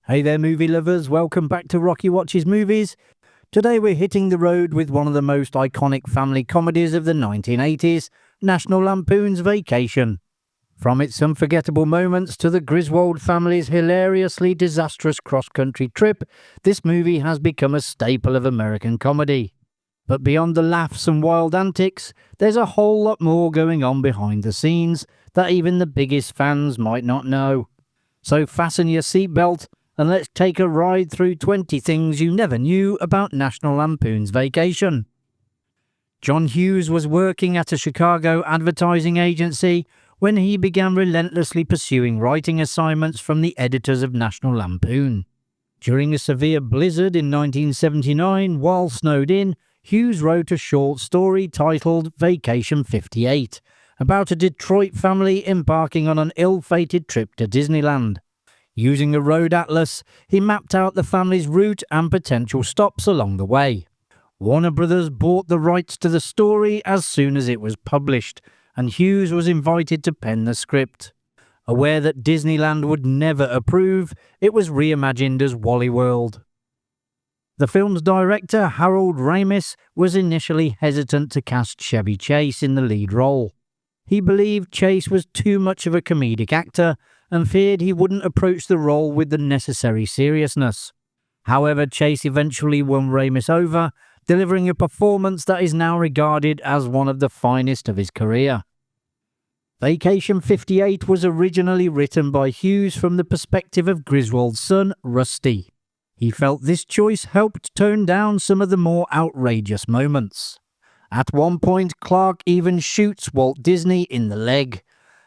Hey there movie lovers, welcome back to Rocky Watches Movies. Today we're hitting the road with one of the most iconic family comedies of the 1980s, National Lampoon's Vacation. From its unforgettable moments to the Griswold family's hilariously disastrous cross-country trip, this movie has become a staple of American comedy. But beyond the laughs and wild antics, there's a whole lot more going on behind the scenes that even the biggest fans might not know. So fasten your seatbelt and let's take a ride through 20 things you never knew about National Lampoon's Vacation. John Hughes was working at a Chicago advertising agency when he began relentlessly pursuing writing assignments from the editors of National Lampoon. During a severe blizzard in 1979, while snowed in, Hughes wrote a short story titled Vacation 58, about a Detroit family embarking on an ill-fated trip to Disneyland. Using a road atlas, he mapped out the family's route and potential stops along the way. Warner Brothers bought the rights to the story as soon as it was published, and Hughes was invited to pen the script. Aware that Disneyland would never approve, it was reimagined as Walley World. The film's director, Harold Ramis, was initially hesitant to cast Chevy Chase in the lead role. He believed Chase was too much of a comedic actor and feared he wouldn't approach the role with the necessary seriousness. However, Chase eventually won Ramis over, delivering a performance that is now regarded as one of the finest of his career. Vacation 58 was originally written by Hughes from the perspective of Griswold's son, Rusty. He felt this choice helped tone down some of the more outrageous moments. At one point, Clark even shoots Walt Disney in the leg.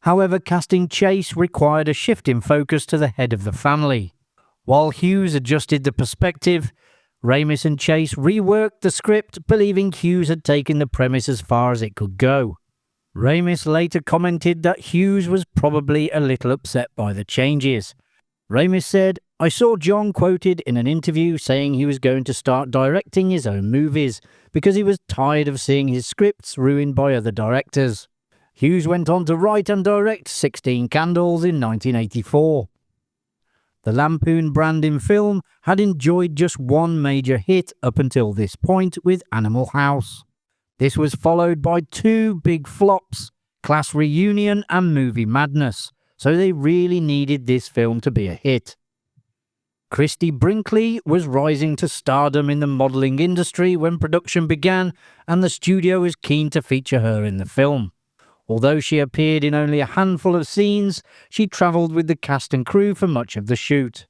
However, casting Chase required a shift in focus to the head of the family. While Hughes adjusted the perspective, Ramis and Chase reworked the script, believing Hughes had taken the premise as far as it could go. Ramis later commented that Hughes was probably a little upset by the changes. Ramis said, "I saw John quoted in an interview saying he was going to start directing his own movies because he was tired of seeing his scripts ruined by other directors." Hughes went on to write and direct 16 Candles in 1984. The Lampoon brand in film had enjoyed just one major hit up until this point with Animal House. This was followed by two big flops, Class Reunion and Movie Madness, so they really needed this film to be a hit. Christy Brinkley was rising to stardom in the modelling industry when production began, and the studio was keen to feature her in the film. Although she appeared in only a handful of scenes, she travelled with the cast and crew for much of the shoot.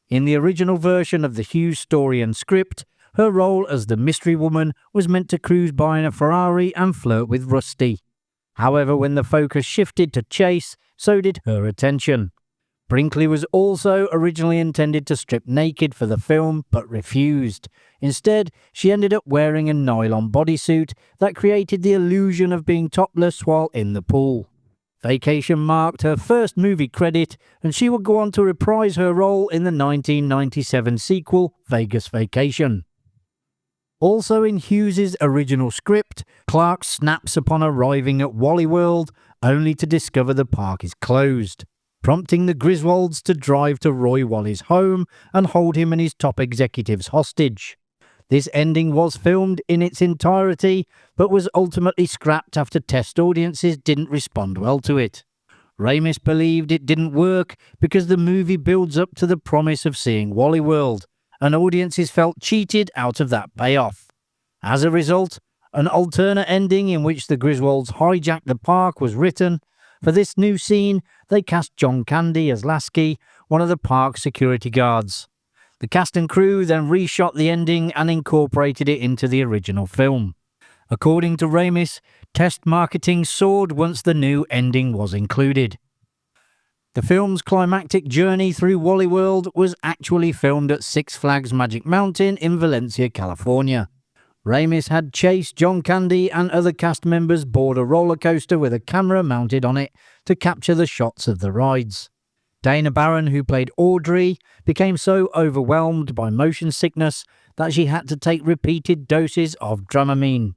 In the original version of the Hughes story and script, her role as the mystery woman was meant to cruise by in a Ferrari and flirt with Rusty. However, when the focus shifted to Chase, so did her attention. Brinkley was also originally intended to strip naked for the film, but refused. Instead, she ended up wearing a nylon bodysuit that created the illusion of being topless while in the pool. Vacation marked her first movie credit, and she would go on to reprise her role in the 1997 sequel, Vegas Vacation. Also in Hughes's original script, Clark snaps upon arriving at Walley World, only to discover the park is closed, prompting the Griswolds to drive to Roy Wally's home and hold him and his top executives hostage. This ending was filmed in its entirety, but was ultimately scrapped after test audiences didn't respond well to it. Ramis believed it didn't work because the movie builds up to the promise of seeing Walley World, and audiences felt cheated out of that payoff. As a result, an alternate ending in which the Griswolds hijacked the park was written. For this new scene, they cast John Candy as Lasky, one of the park's security guards. The cast and crew then reshot the ending and incorporated it into the original film. According to Ramis, test marketing soared once the new ending was included. The film's climactic journey through Walley World was actually filmed at Six Flags Magic Mountain in Valencia, California. Ramis had Chase, John Candy and other cast members board a roller coaster with a camera mounted on it to capture the shots of the rides. Dana Barron, who played Audrey, became so overwhelmed by motion sickness that she had to take repeated doses of Dramamine.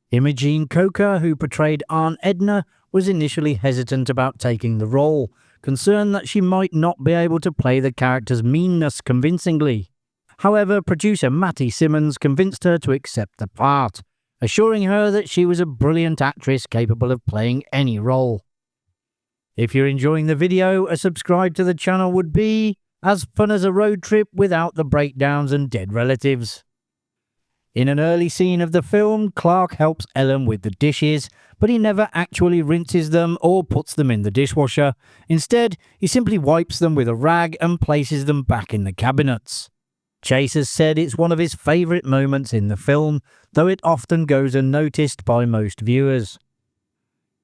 Imogene Coca, who portrayed Aunt Edna, was initially hesitant about taking the role, concerned that she might not be able to play the character's meanness convincingly. However, producer Matty Simmons convinced her to accept the part, assuring her that she was a brilliant actress capable of playing any role. If you're enjoying the video, a subscribe to the channel would be as fun as a road trip without the breakdowns and dead relatives. In an early scene of the film, Clark helps Ellen with the dishes, but he never actually rinses them or puts them in the dishwasher. Instead, he simply wipes them with a rag and places them back in the cabinets. Chase has said it's one of his favourite moments in the film, though it often goes unnoticed by most viewers.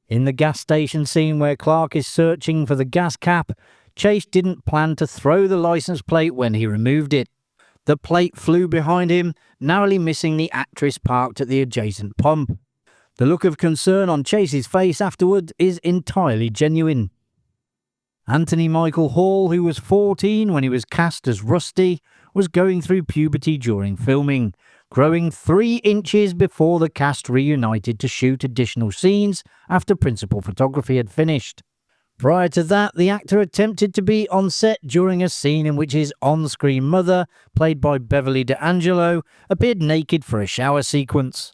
In the gas station scene where Clark is searching for the gas cap, Chase didn't plan to throw the license plate when he removed it. The plate flew behind him, narrowly missing the actress parked at the adjacent pump. The look of concern on Chase's face afterward is entirely genuine. Anthony Michael Hall, who was 14 when he was cast as Rusty, was going through puberty during filming, growing 3 inches before the cast reunited to shoot additional scenes after principal photography had finished. Prior to that, the actor attempted to be on set during a scene in which his on-screen mother, played by Beverly D'Angelo, appeared naked for a shower sequence.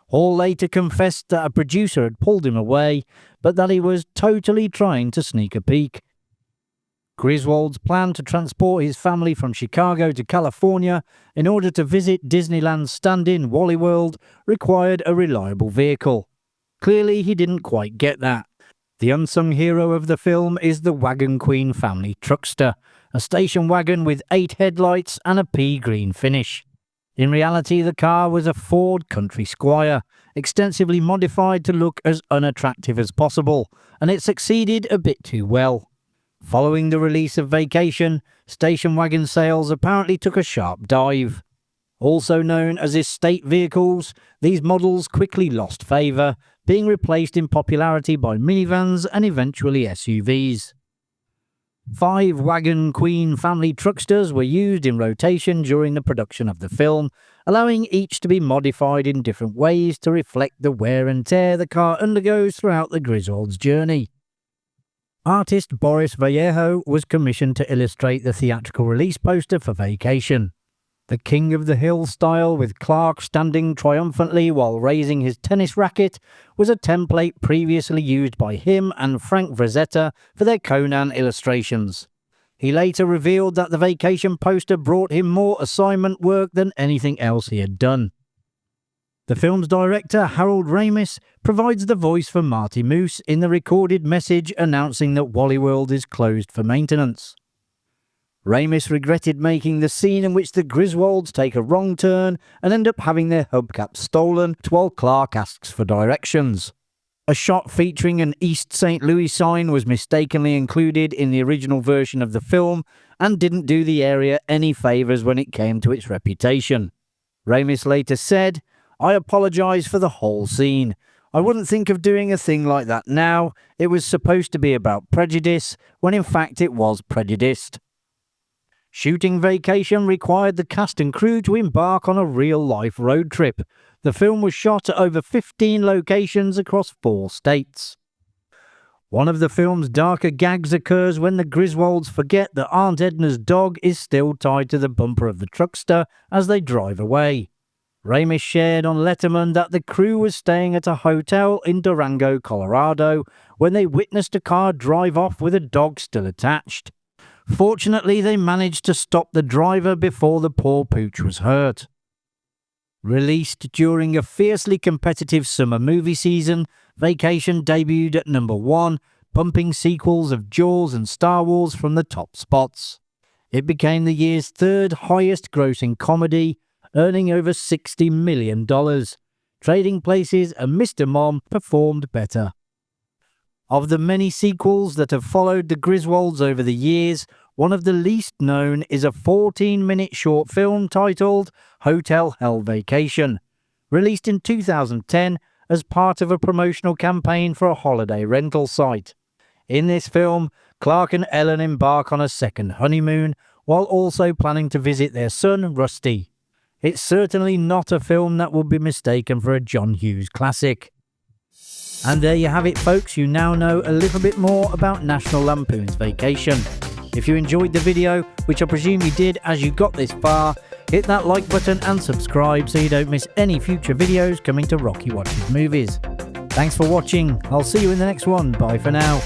Hall later confessed that a producer had pulled him away, but that he was totally trying to sneak a peek. Griswold's plan to transport his family from Chicago to California in order to visit Disneyland's stand-in Walley World required a reliable vehicle. Clearly, he didn't quite get that. The unsung hero of the film is the Wagon Queen family truckster, a station wagon with 8 headlights and a pea green finish. In reality, the car was a Ford Country Squire, extensively modified to look as unattractive as possible, and it succeeded a bit too well. Following the release of Vacation, station wagon sales apparently took a sharp dive. Also known as estate vehicles, these models quickly lost favour, being replaced in popularity by minivans and eventually SUVs. 5 Wagon Queen family trucksters were used in rotation during the production of the film, allowing each to be modified in different ways to reflect the wear and tear the car undergoes throughout the Griswold's journey. Artist Boris Vallejo was commissioned to illustrate the theatrical release poster for Vacation. The King of the Hill style, with Clark standing triumphantly while raising his tennis racket, was a template previously used by him and Frank Frazetta for their Conan illustrations. He later revealed that the Vacation poster brought him more assignment work than anything else he had done. The film's director, Harold Ramis, provides the voice for Marty Moose in the recorded message announcing that Walley World is closed for maintenance. Ramis regretted making the scene in which the Griswolds take a wrong turn and end up having their hubcaps stolen while Clark asks for directions. A shot featuring an East St. Louis sign was mistakenly included in the original version of the film and didn't do the area any favours when it came to its reputation. Ramis later said, "I apologise for the whole scene. I wouldn't think of doing a thing like that now. It was supposed to be about prejudice, when in fact it was prejudiced." Shooting Vacation required the cast and crew to embark on a real-life road trip. The film was shot at over 15 locations across 4 states. One of the film's darker gags occurs when the Griswolds forget that Aunt Edna's dog is still tied to the bumper of the truckster as they drive away. Ramis shared on Letterman that the crew was staying at a hotel in Durango, Colorado, when they witnessed a car drive off with a dog still attached. Fortunately, they managed to stop the driver before the poor pooch was hurt. Released during a fiercely competitive summer movie season, Vacation debuted at number 1, bumping sequels of Jaws and Star Wars from the top spots. It became the year's 3rd highest grossing comedy, earning over $60 million. Trading Places and Mr. Mom performed better. Of the many sequels that have followed the Griswolds over the years, one of the least known is a 14-minute short film titled Hotel Hell Vacation, released in 2010 as part of a promotional campaign for a holiday rental site. In this film, Clark and Ellen embark on a second honeymoon, while also planning to visit their son, Rusty. It's certainly not a film that will be mistaken for a John Hughes classic. And there you have it, folks. You now know a little bit more about National Lampoon's Vacation. If you enjoyed the video, which I presume you did as you got this far, hit that like button and subscribe so you don't miss any future videos coming to Rocky Watches Movies. Thanks for watching. I'll see you in the next one. Bye for now.